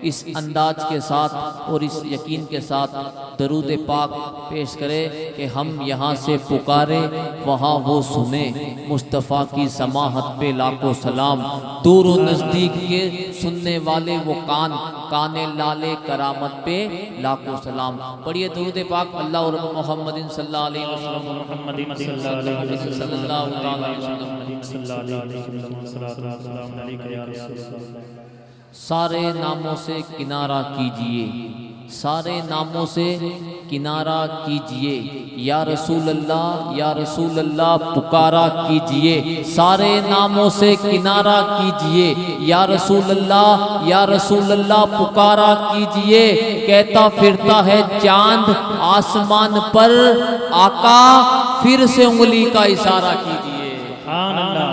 इस अंदाज के साथ और इस यकीन के साथ दरूद पाक पेश करे कि हम यहाँ से पुकारे वहाँ वो सुने। मुस्तफ़ा की समाहत पे लाखों सलाम, दूर और नज़दीक के सुनने वाले वो कान, काने लाले करामत पे लाखों सलाम। पढ़िए दरूद पाक अल्लाह और मोहम्मद सल्लल्लाहु अलैहि वसल्लम। सारे नामों से किनारा कीजिए, सारे नामों से किनारा कीजिए, या रसूल अल्लाह या रसूल अल्लाह पुकारा कीजिए। सारे नामों से किनारा कीजिए, या रसूल अल्लाह या रसूल अल्लाह पुकारा कीजिए। कहता फिरता है चांद आसमान पर, आका फिर से उंगली का इशारा कीजिए।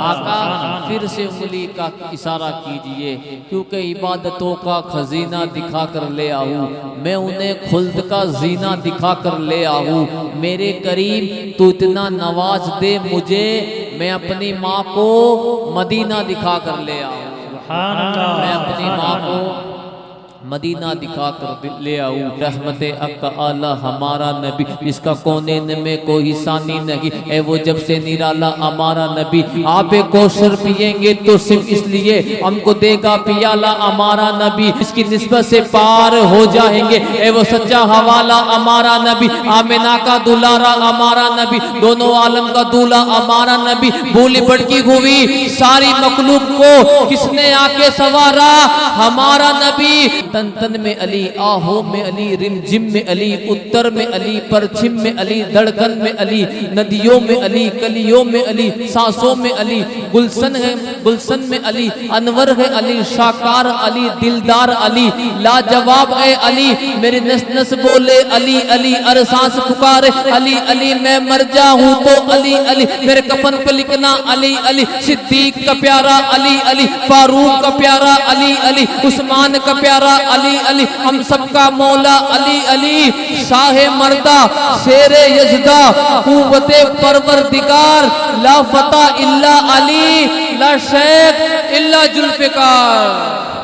आका फिर से उंगली का इशारा कीजिए, क्योंकि इबादतों का खजीना दिखा कर ले आऊं, मैं उन्हें खुल्द का जीना दिखा कर ले आऊं। मेरे करीब तू इतना नवाज दे मुझे, मैं अपनी माँ को मदीना दिखा कर ले आऊं। मैं अपनी माँ को मदीना दिखा कर ले आऊं। रहमते अक्का आला हमारा नबी, इसका कोनेन में कोई सानी नहीं, है वो जब से निराला हमारा नबी। आपे कोशर पिएंगे तो सिर्फ इसलिए हमको देगा पियाला हमारा नबी, इसकी निस्बत से पार हो जाएंगे, है वो सच्चा हवाला हमारा नबी। आमिना का दुलारा हमारा नबी, दोनों आलम का दूल्हा हमारा नबी। भूली भटकी हुई सारी मखलूक को किसने आके सवारा, हमारा नबी। तन तन में अली, आहो में अली, रिमझिम में अली, उत्तर में अली, पश्चिम में अली, धड़कन में अली, नदियों में अली, कलियों में अली, सांसों में अली। गुलशन है गुलशन में अली, अनवर है अली, शाकार अली, दिलदार अली, लाजवाब है अली। मेरी नस नस बोले अली अली, हर सांस पुकारे अली अली। मैं मर जाऊं तो अली अली, मेरे कफन पे लिखना अली अली। सिद्दीक का प्यारा अली अली, फारूक का प्यारा अली अली, उस्मान का प्यारा अली अली, हम सबका मौला अली अली। शाहे मर्दा शेरे यज़दा, कुव्वते परवरदिगार, ला फता इल्ला अली, ला शेख इल्ला जुल्फ़िकार।